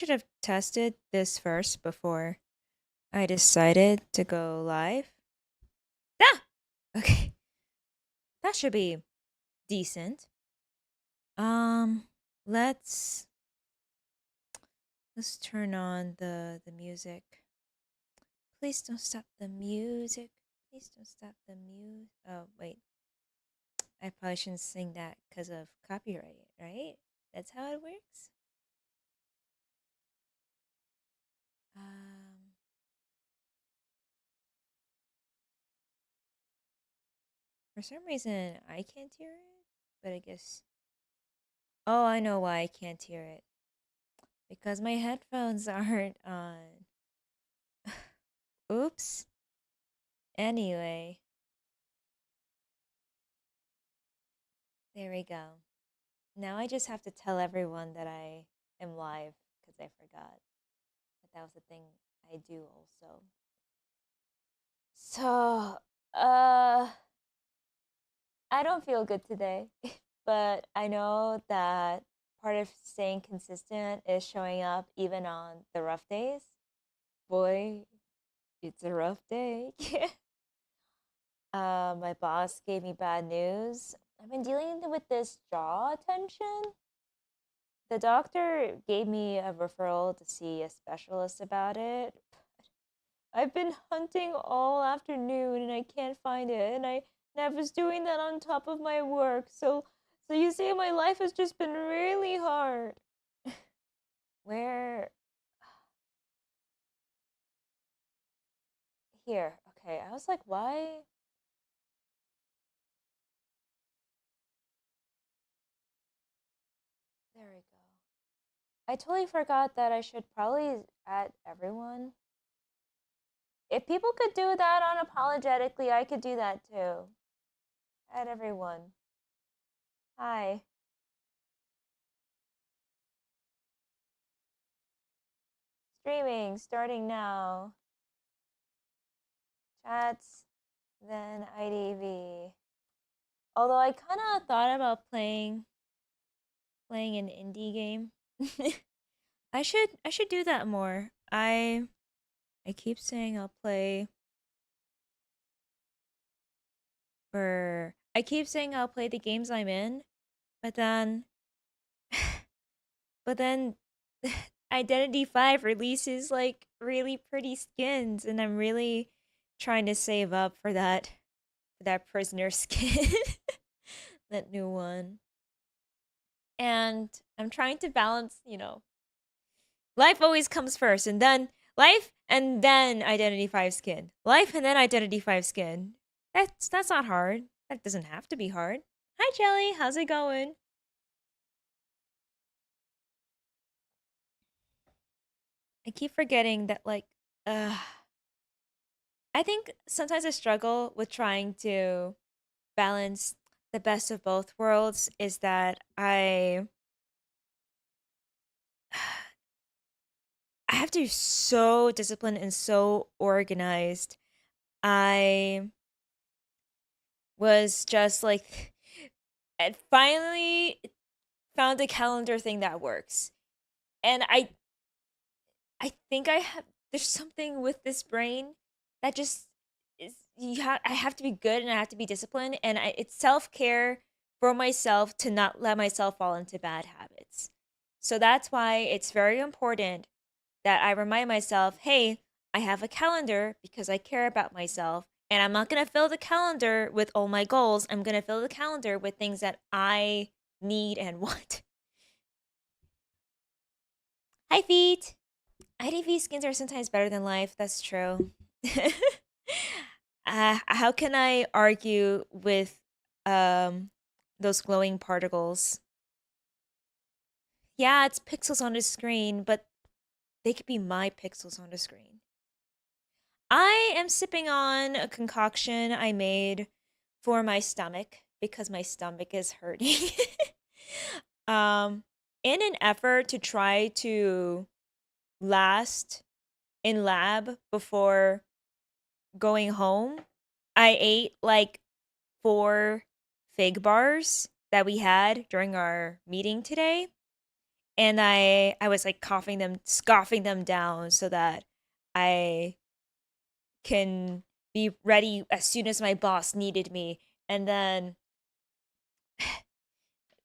Should have tested this first before I decided to go live. Ah! Okay. That should be decent. Um, let's let's turn on the music. Please don't stop the music. Please don't stop the music. Oh, wait. I probably shouldn't sing that because of copyright, right? That's how it works? Um, for some reason, I can't hear it, but I guess. Oh, I know why I can't hear it. Because my headphones aren't on. Oops. Anyway, there we go. Now I just have to tell everyone that I am live because I forgot that was the thing I do also. So, uh, I don't feel good today, but I know that part of staying consistent is showing up even on the rough days. Boy, it's a rough day. My boss gave me bad news. I've been dealing with this jaw tension. The doctor gave me a referral to see a specialist about it. I've been hunting all afternoon and I can't find it. And I was doing that on top of my work. So you see my life has just been really hard. Where here. Okay. I was like, why? There we go. I totally forgot that I should probably add everyone. If people could do that unapologetically, I could do that too. Add everyone. Hi. Streaming starting now. Chats, then IDV. Although I kind of thought about playing an indie game. I should do that more. I keep saying I'll play I keep saying I'll play the games I'm in, but then but then Identity 5 releases like really pretty skins and I'm really trying to save up for that prisoner skin. That new one. And I'm trying to balance, life always comes first and then life and then Identity 5 skin. Life and then Identity 5 skin. That's not hard. That doesn't have to be hard. Hi Jelly, how's it going? I keep forgetting that I think sometimes I struggle with trying to balance the best of both worlds is that I have to be so disciplined and so organized. I was just like and finally found a calendar thing that works. And I think I have there's something with this brain that just is I have to be good and I have to be disciplined and it's self-care for myself to not let myself fall into bad habits. So that's why it's very important that I remind myself, "Hey, I have a calendar because I care about myself." And I'm not going to fill the calendar with all my goals. I'm going to fill the calendar with things that I need and want. Hi, feet. IDV skins are sometimes better than life. That's true. How can I argue with um those glowing particles? Yeah, it's pixels on the screen, but they could be my pixels on the screen. I am sipping on a concoction I made for my stomach because my stomach is hurting. um, in an effort to try to last in lab before going home, I ate like 4 fig bars that we had during our meeting today. and I was like coughing them, scoffing them down so that I can be ready as soon as my boss needed me. And then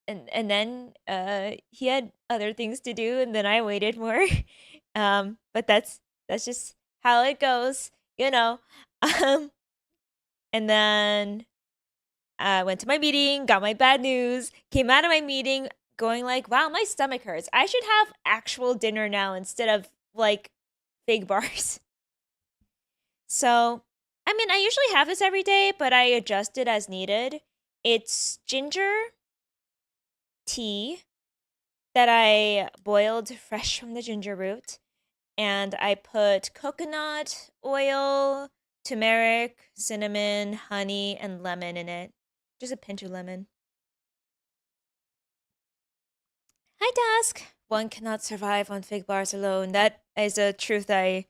and then he had other things to do, and then I waited more. But that's just how it goes, you know. Um, and then I went to my meeting, got my bad news, came out of my meeting going like, "Wow, my stomach hurts. I should have actual dinner now instead of like fig bars." So, I mean, I usually have this every day, but I adjust it as needed. It's ginger tea that I boiled fresh from the ginger root, and I put coconut oil, turmeric, cinnamon, honey, and lemon in it. Just a pinch of lemon. Hi, Dusk. One cannot survive on fig bars alone. That is a truth I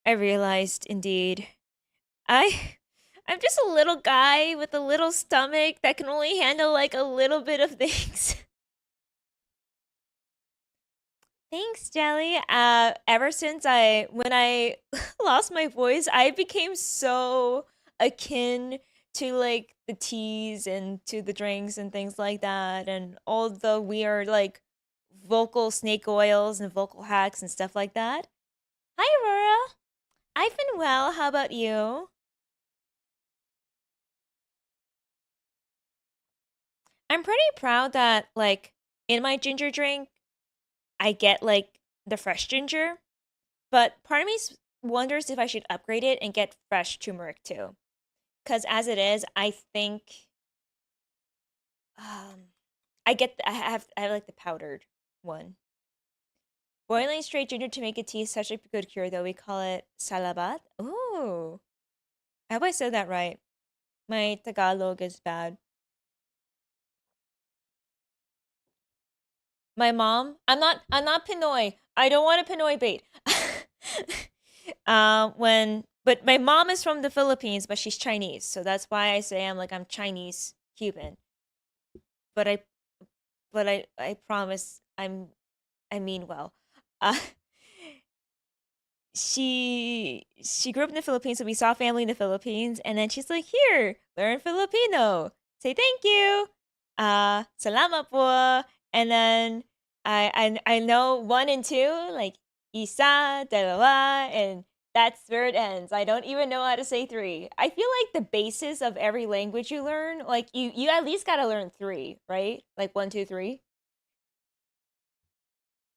realized indeed. I I'm just a little guy with a little stomach that can only handle like a little bit of things. Thanks, Jelly. Ever since when I lost my voice, I became so akin to like the teas and to the drinks and things like that, and all the weird like vocal snake oils and vocal hacks and stuff like that. Hi, Aurora. I've been well. How about you? I'm pretty proud that like in my ginger drink, I get like the fresh ginger, but part of me wonders if I should upgrade it and get fresh turmeric too. Because as it is, I think um, I have like the powdered one. Boiling straight ginger to make a tea is such a good cure, though. We call it salabat. Ooh, I hope I said that right. My Tagalog is bad. My mom, I'm not Pinoy. I don't want a Pinoy bait. But my mom is from the Philippines, but she's Chinese, so that's why I say I'm Chinese Cuban. But I promise I mean well. Uh, she grew up in the Philippines, so we saw family in the Philippines, and then she's like, "Here, learn Filipino. Say thank you. Salamat po." And then I know one and two, like isa, dalawa, and that's where it ends. I don't even know how to say three. I feel like the basis of every language you learn, like you at least gotta learn three, right? Like one, two, three.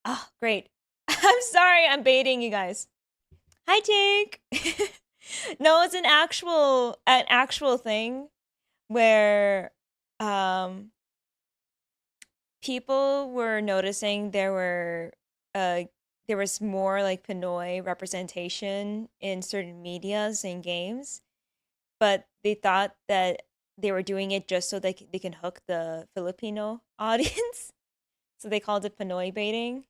Oh, great. I'm sorry, I'm baiting you guys. Hi, Jake. No, it's an actual thing where um people were noticing uh there was more like Pinoy representation in certain medias and games, but they thought that they were doing it just so they can hook the Filipino audience. So they called it Pinoy baiting.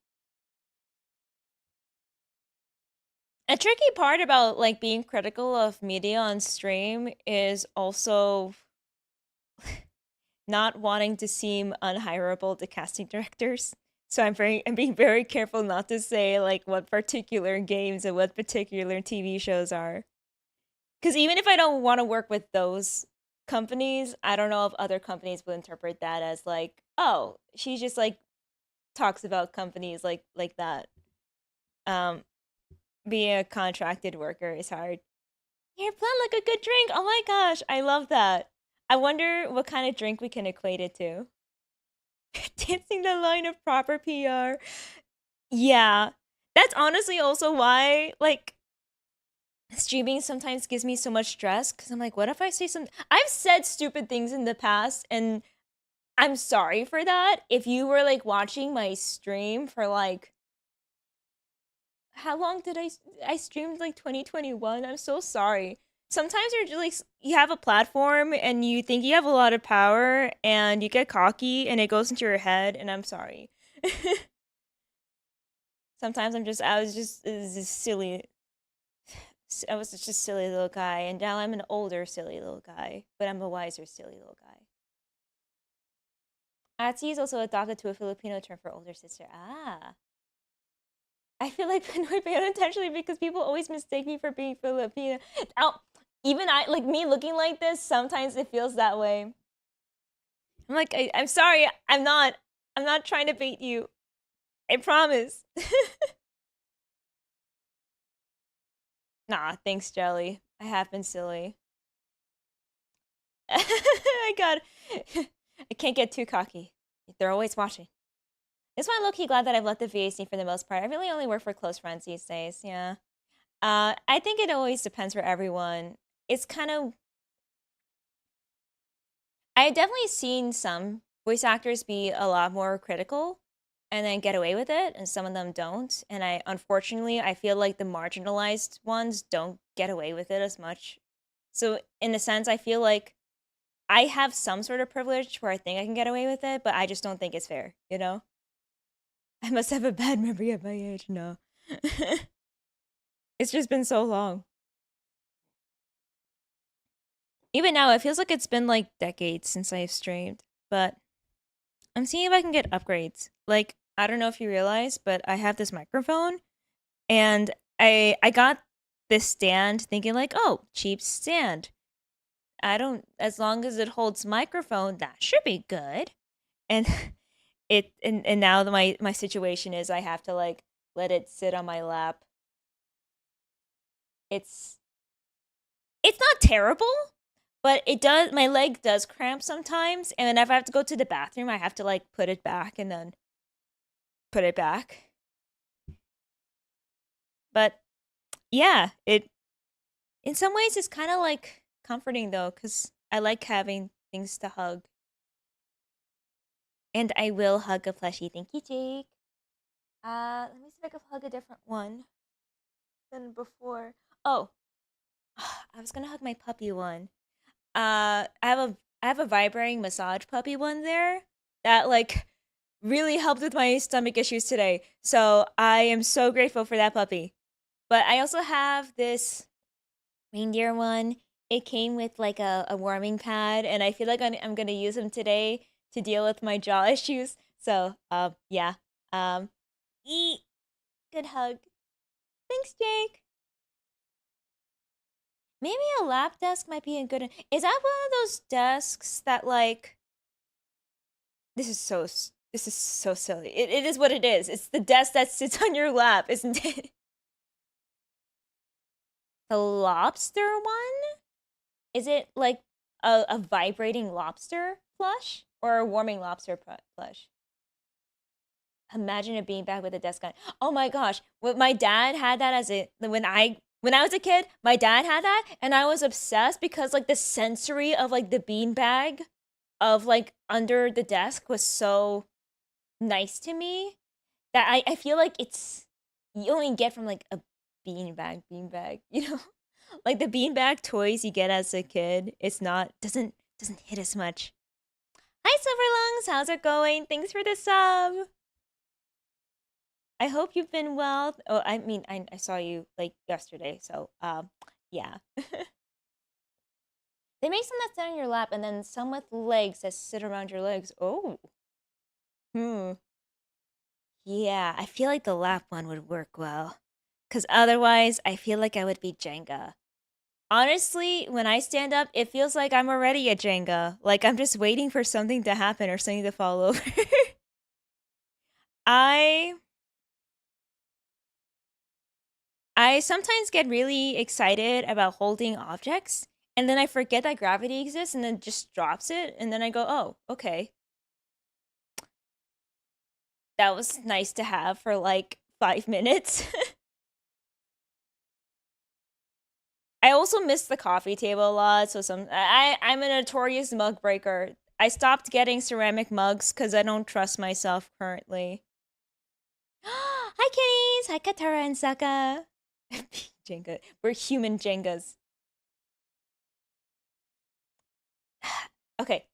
A tricky part about like being critical of media on stream is also not wanting to seem unhireable to casting directors. So I'm being very careful not to say like what particular games and what particular TV shows are. Cuz even if I don't want to work with those companies, I don't know if other companies will interpret that as like, "Oh, she just like talks about companies like that." Um being a contracted worker is hard. Your plan like a good drink. Oh my gosh, I love that. I wonder what kind of drink we can equate it to. Dancing the line of proper PR. Yeah. That's honestly also why like streaming sometimes gives me so much stress cuz I'm like what if I say some I've said stupid things in the past and I'm sorry for that. If you were like watching my stream for like how long did I streamed like 2021? I'm so sorry. Sometimes you're just like you have a platform and you think you have a lot of power and you get cocky and it goes into your head and I'm sorry. Sometimes I was just this silly I was just a silly little guy and now I'm an older silly little guy, but I'm a wiser silly little guy. Atsi is also adopted to a Filipino term for older sister. Ah. I feel like Pinoy Pinoy intentionally because people always mistake me for being Filipino. Now, even I, like me looking like this, sometimes it feels that way. I'm like, I'm sorry, I'm not. I'm not trying to bait you. I promise. Nah, thanks, Jelly. I have been silly. I got. I can't get too cocky. They're always watching. This one, I'm low-key glad that I've left the VAC for the most part. I really only work for close friends these days. Yeah. I think it always depends for everyone. It's kind of. I've definitely seen some voice actors be a lot more critical and then get away with it, and some of them don't. And unfortunately, I feel like the marginalized ones don't get away with it as much. So, in a sense, I feel like I have some sort of privilege where I think I can get away with it, but I just don't think it's fair, you know? I must have a bad memory at my age. No. It's just been so long. Even now, it feels like it's been like decades since I've streamed, but I'm seeing if I can get upgrades. Like, I don't know if you realize, but I have this microphone and I got this stand thinking like, "Oh, cheap stand. I don't as long as it holds microphone, that should be good." And and now my situation is I have to like let it sit on my lap. It's it's not terrible, but it does my leg does cramp sometimes, and if I have to go to the bathroom, I have to like put it back and then put it back. But yeah, it in some ways it's kind of like comforting though cuz I like having things to hug. And I will hug a plushie. Thank you, Jake. Let me see if I can hug a different one than before. Oh, I was gonna hug my puppy one. I have a vibrating massage puppy one there that like really helped with my stomach issues today. So I am so grateful for that puppy. But I also have this reindeer one. It came with like a warming pad, and I feel like I'm gonna use them today to deal with my jaw issues. So yeah. Um, eat. Good hug. Thanks, Jake. Maybe a lap desk might be a good. Is that one of those desks that like? This is so silly. It is what it is. It's the desk that sits on your lap, isn't it? The lobster one? Is it like a vibrating lobster plush or a warming lobster plush? Imagine it being back with a desk on. Oh my gosh! What my dad had that as a when I was a kid, my dad had that, and I was obsessed because like the sensory of like the bean bag of like under the desk was so nice to me that I feel like it's you only get from like a bean bag, you know? Like the beanbag toys you get as a kid, it's not doesn't hit as much. Hi Silverlungs, how's it going? Thanks for the sub. I hope you've been well. Oh, I mean, I saw you like yesterday, so yeah. They make some that sit on your lap, and then some with legs that sit around your legs. Oh, hmm. Yeah, I feel like the lap one would work well, cause otherwise, I feel like I would be Jenga. Honestly, when I stand up, it feels like I'm already a Jenga. Like I'm just waiting for something to happen or something to fall over. I I sometimes get really excited about holding objects and then I forget that gravity exists and then just drops it and then I go, "Oh, okay. That was nice to have for like 5 minutes." I also miss the coffee table a lot, so I'm a notorious mug breaker. I stopped getting ceramic mugs cuz I don't trust myself currently. Hi kitties! Hi Katara and Saka! Jenga. We're human Jengas. Okay.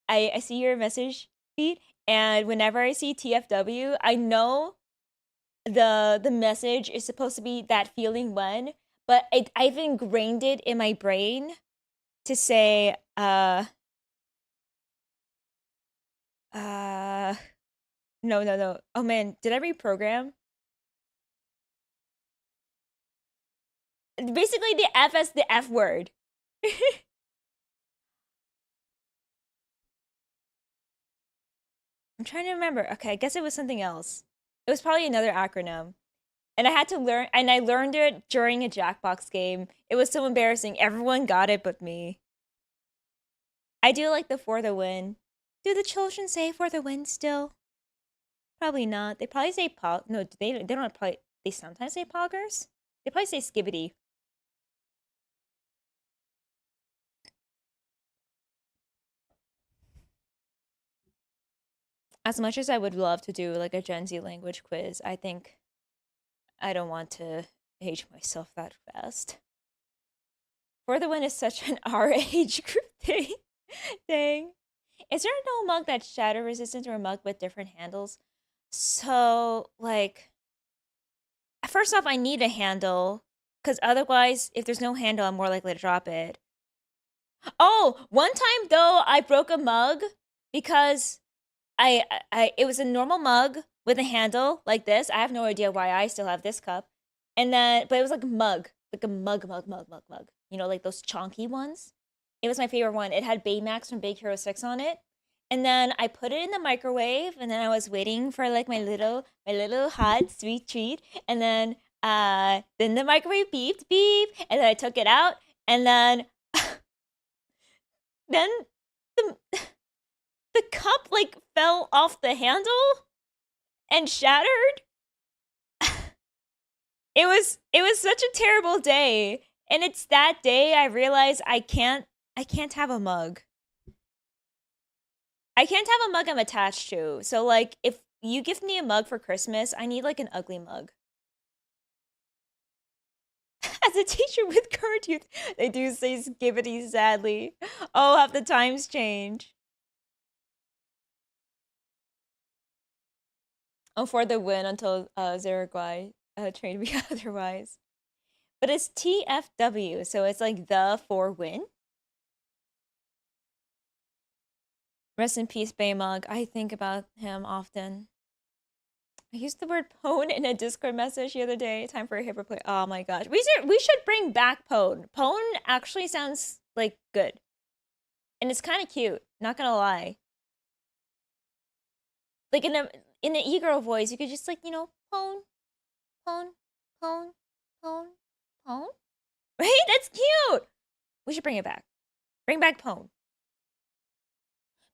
I see your message feed, and whenever I see TFW, I know the message is supposed to be that feeling when, but I've ingrained it in my brain to say Uh, no, no, no. Oh man, did I reprogram? Basically, the F as the F word. I'm trying to remember. Okay, I guess it was something else. It was probably another acronym. And I had to learn, and I learned it during a Jackbox game. It was so embarrassing. Everyone got it but me. I do like the for the win. Do the children say for the win still? Probably not. They probably say pog. No, they don't probably. They sometimes say poggers. They probably say skibbity. As much as I would love to do like a Gen Z language quiz, I think I don't want to age myself that fast. For the win is such an our age group thing. Dang. Is there no mug that's shatter resistant or a mug with different handles? So, like, first off, I need a handle because otherwise, if there's no handle, I'm more likely to drop it. Oh, one time though, I broke a mug because it was a normal mug with a handle like this. I have no idea why I still have this cup. And then, but it was like a mug, like a mug. You know, like those chonky ones. It was my favorite one. It had Baymax from Big Hero 6 on it. And then I put it in the microwave and then I was waiting for like my little hot sweet treat. And then the microwave beeped, beep, and then I took it out and then the the cup like fell off the handle and shattered. It was such a terrible day. And it's that day I realized I can't have a mug. I can't have a mug I'm attached to. So like if you give me a mug for Christmas, I need like an ugly mug. As a teacher with current youth, they do say skibbity sadly. Oh, have the times change. Oh, for the win until Zeragwai trained me otherwise. But it's TFW, so it's like the for win. Rest in peace, Baymug. I think about him often. I used the word pwn in a Discord message the other day. Time for a hip replay. Oh my gosh. We should bring back pwn. Pwn actually sounds like good. And it's kind of cute, not gonna lie. Like in an e-girl voice, you could just like, pwn, pwn, pwn, pwn, pwn. Right? That's cute. We should bring it back. Bring back pwn.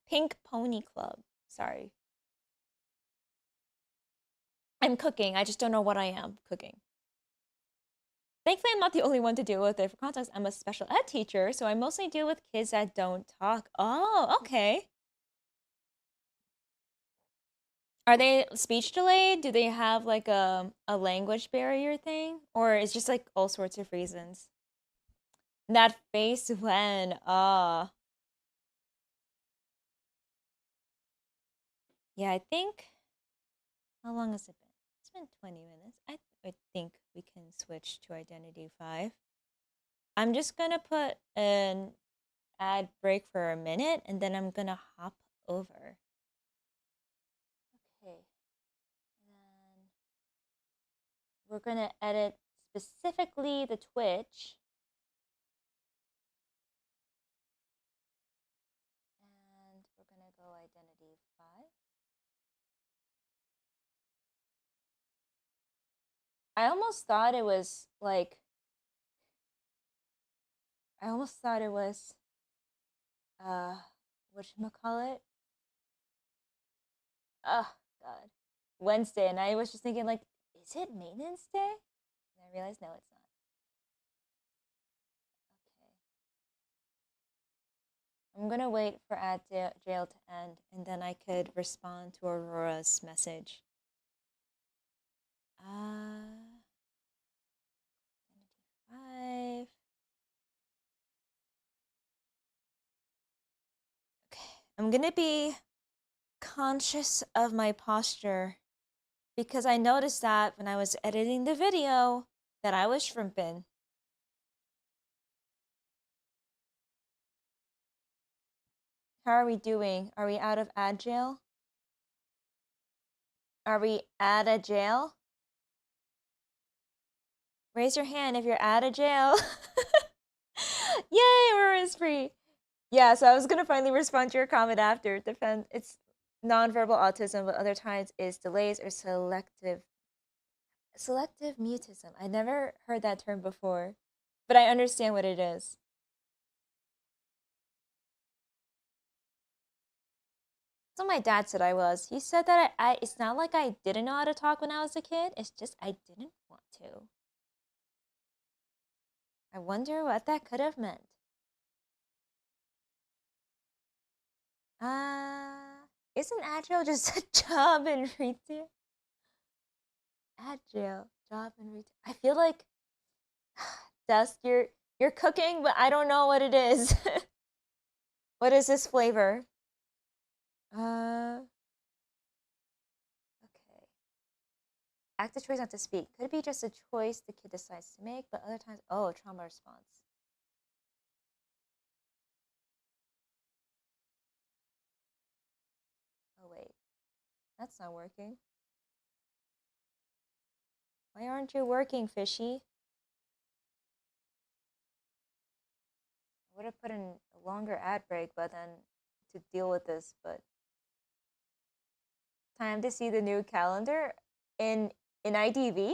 Pink Pony Club. Sorry. I'm cooking. I just don't know what I am cooking. Thankfully, I'm not the only one to deal with it. For context, I'm a special ed teacher, so I mostly deal with kids that don't talk. Oh, okay. Are they speech delayed? Do they have like a language barrier thing? Or it's just like all sorts of reasons? That face when, yeah, I think, how long has it been? It's been 20 minutes. I think we can switch to Identity 5. I'm just gonna put an ad break for a minute and then I'm gonna hop over. Okay. And we're gonna edit specifically the Twitch. And we're gonna go Identity 5. I almost thought it was like, I almost thought it was, uh, whatchamacallit? Oh, God. Wednesday. And I was just thinking, like, is it maintenance day? And I realized, no, it's not. Okay. I'm gonna wait for ad jail to end, and then I could respond to Aurora's message. Uh, 5. Okay, I'm gonna be conscious of my posture because I noticed that when I was editing the video that I was shrimping. How are we doing? Are we out of ad jail? Are we at a jail? Raise your hand if you're out of jail. Yay, we're risk free. Yeah, so I was gonna finally respond to your comment after. Defend it's nonverbal autism, but other times is delays or selective mutism. I never heard that term before, but I understand what it is. So my dad said I was. He said that I it's not like I didn't know how to talk when I was a kid. It's just I didn't want to. I wonder what that could have meant. Isn't agile just a job in retail? Agile job in retail. I feel like Dust, you're cooking, but I don't know what it is. What is this flavor? Okay. Active choice not to speak. Could it be just a choice the kid decides to make, but other times, oh, trauma response. Oh wait, that's not working. Why aren't you working, fishy? I would have put in a longer ad break, but then to deal with this, but time to see the new calendar in IDV.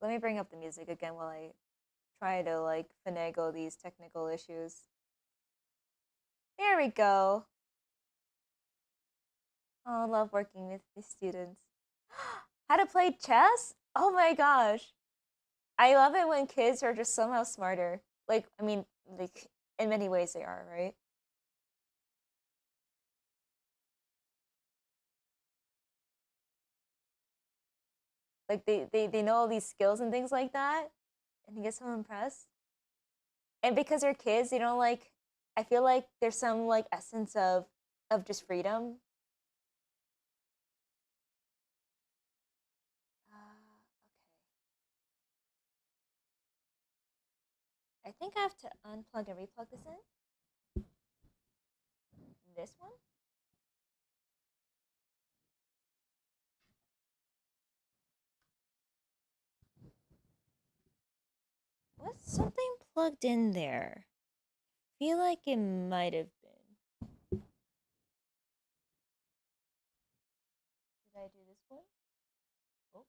Let me bring up the music again while I try to like finagle these technical issues. There we go. Oh, I love working with the students. How to play chess? Oh my gosh. I love it when kids are just somehow smarter. Like, I mean, like in many ways they are, right? Like they know all these skills and things like that. And you get so impressed. And because they're kids, they don't like I feel like there's some like essence of just freedom. Okay. I think I have to unplug and replug this in. This one? Was something plugged in there? Feel like it might have been. Did I do this one? Oh.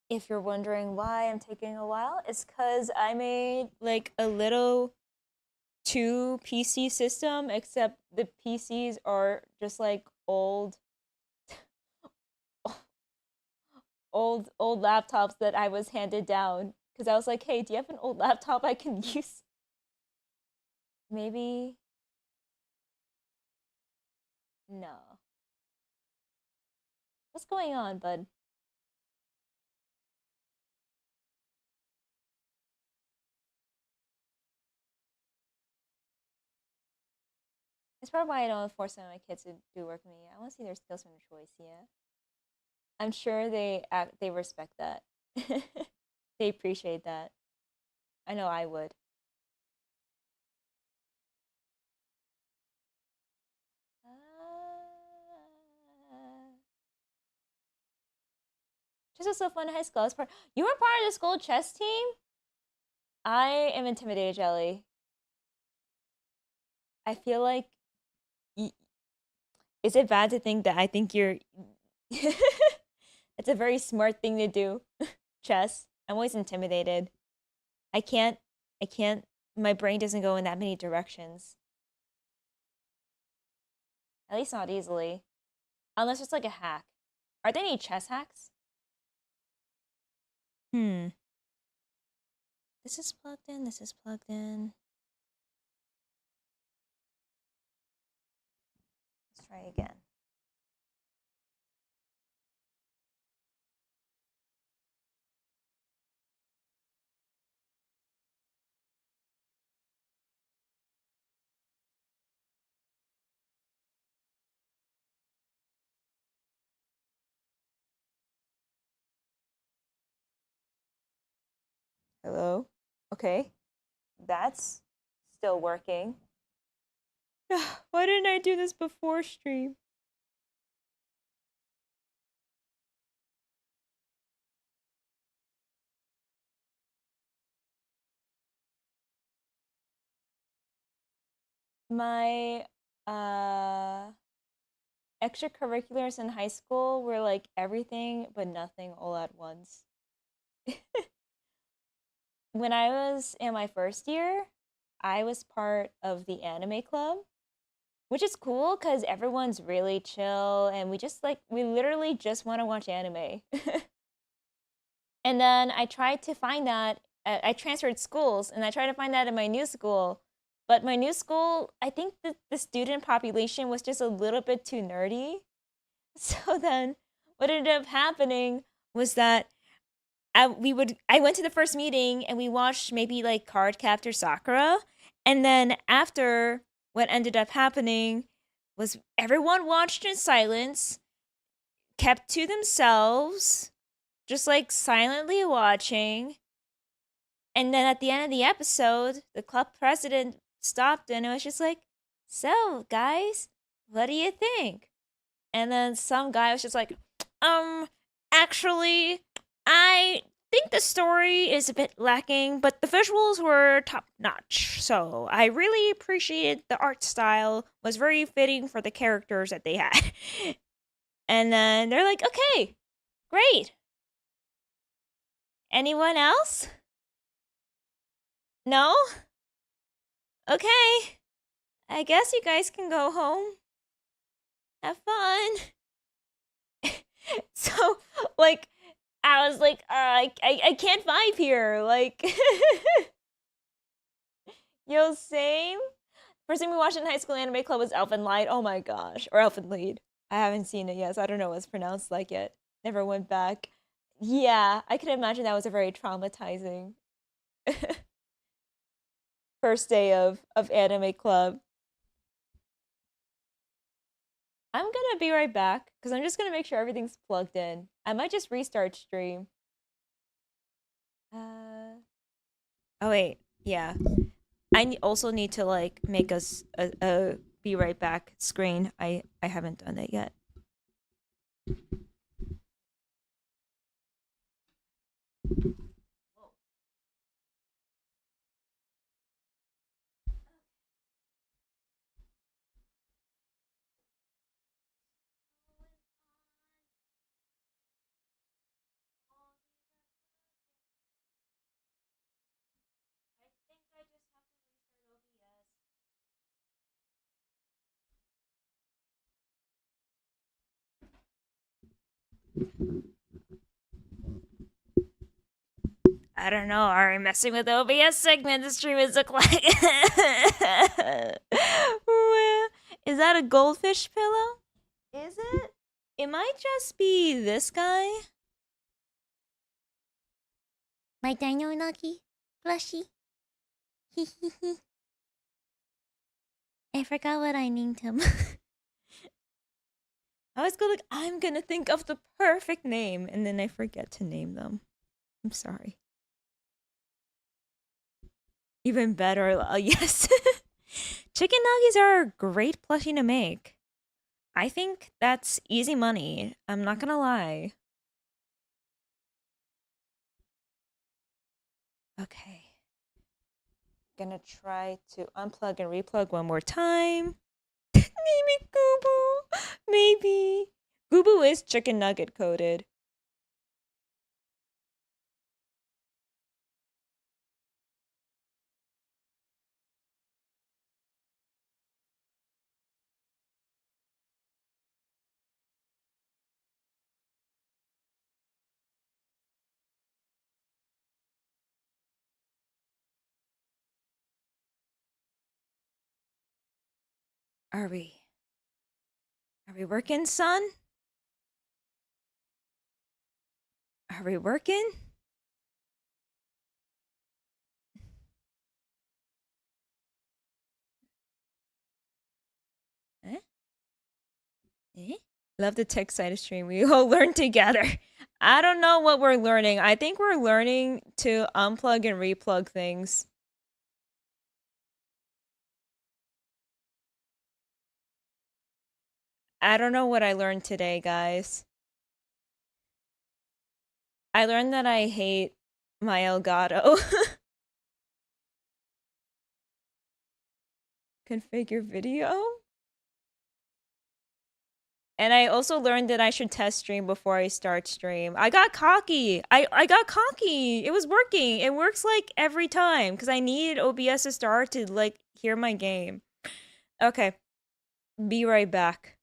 If you're wondering why I'm taking a while, it's because I made like a little two PC system, except the PCs are just like old laptops that I was handed down. Because I was like, hey, do you have an old laptop I can use? Maybe no. What's going on, bud? It's probably why I don't force some of my kids to do work with me. I want to see their skills from their choice. Yeah, I'm sure they respect that. They appreciate that. I know I would. Chess was so fun in high school. You were part of the school chess team? I am intimidated, Jelly. I feel like. Is it bad to think that I think you're. It's a very smart thing to do. Chess. I'm always intimidated. I can't. I can't. My brain doesn't go in that many directions. At least not easily. Unless it's like a hack. Are there any chess hacks? Hmm. This is plugged in. This is plugged in. Let's try again. Hello? Okay. That's still working. Why didn't I do this before stream? My uh extracurriculars in high school were like everything but nothing all at once. When I was in my first year, I was part of the anime club, which is cool because everyone's really chill and we literally just want to watch anime. And then I tried to find that. I transferred schools and I tried to find that in my new school. But my new school, I think the student population was just a little bit too nerdy. So then what ended up happening was that I went to the first meeting and we watched maybe like Cardcaptor Sakura. And then after, what ended up happening was everyone watched in silence, kept to themselves, just like silently watching. And then at the end of the episode, the club president stopped and it was just like, "So, guys, what do you think?" And then some guy was just like, um, actually, I think the story is a bit lacking, but the visuals were top notch. So I really appreciated the art style, was very fitting for the characters that they had. And then they're like, okay, great. Anyone else? No? Okay. I guess you guys can go home. Have fun. So, like, I was like, I can't vibe here. Like, yo, same. First thing we watched in high school anime club was Elfen Light. Oh my gosh. Or Elfen Lied. I haven't seen it yet, so I don't know what it's pronounced like yet. Never went back. Yeah, I can imagine that was a very traumatizing first day of anime club. I'm gonna be right back because I'm just gonna make sure everything's plugged in. I might just restart stream. Oh wait, yeah. Also need to like make us a be right back screen. I haven't done it yet. I don't know. Are we messing with OBS segment? The stream is look like. Is that a goldfish pillow? Is it? It might just be this guy. My Dino Nuggy plushie. I forgot what I named him. I always go like, I'm gonna think of the perfect name, and then I forget to name them. I'm sorry. Even better, yes. Chicken nuggies are a great plushie to make. I think that's easy money. I'm not gonna lie. Okay. Gonna try to unplug and replug one more time. Maybe Goobu. Maybe. Goobu is chicken nugget coated. Are we? Are we working, son? Are we working? Eh? Eh? Love the tech side of stream. We all learn together. I don't know what we're learning. I think we're learning to unplug and replug things. I don't know what I learned today, guys. I learned that I hate my Elgato. Configure video? And I also learned that I should test stream before I start stream. I got cocky. I got cocky. It was working. It works like every time because I need OBS to start to like hear my game. Okay. Be right back.